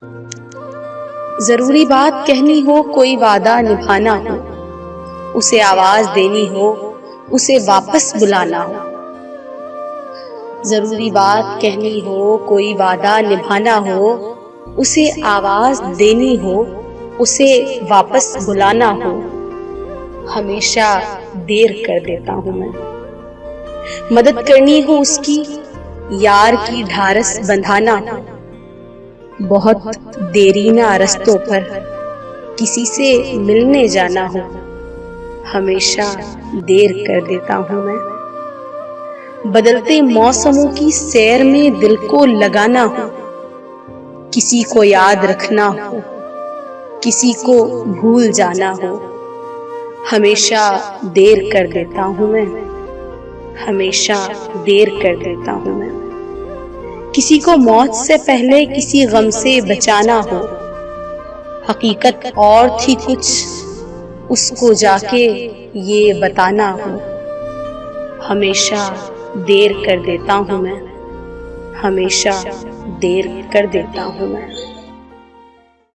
जरूरी बात कहनी हो, कोई वादा निभाना हो, उसे आवाज देनी हो, उसे वापस बुलाना हो। जरूरी बात कहनी हो, कोई वादा निभाना हो, उसे आवाज देनी हो, उसे वापस बुलाना हो। हमेशा देर कर देता हूँ मैं। मदद करनी हो उसकी, यार की ढारस बंधाना हो। बहुत देरीना रस्तों पर किसी से मिलने जाना हो, हमेशा देर कर देता हूँ मैं। बदलते मौसमों की सैर में दिल को लगाना हो, किसी को याद रखना हो, किसी को भूल जाना हो, हमेशा देर कर देता हूँ मैं। हमेशा देर कर देता हूँ मैं। किसी को मौत से पहले किसी गम से बचाना हो, हकीकत और थी कुछ, उसको जाके ये बताना हो। हमेशा देर कर देता हूँ मैं। हमेशा देर कर देता हूँ मैं।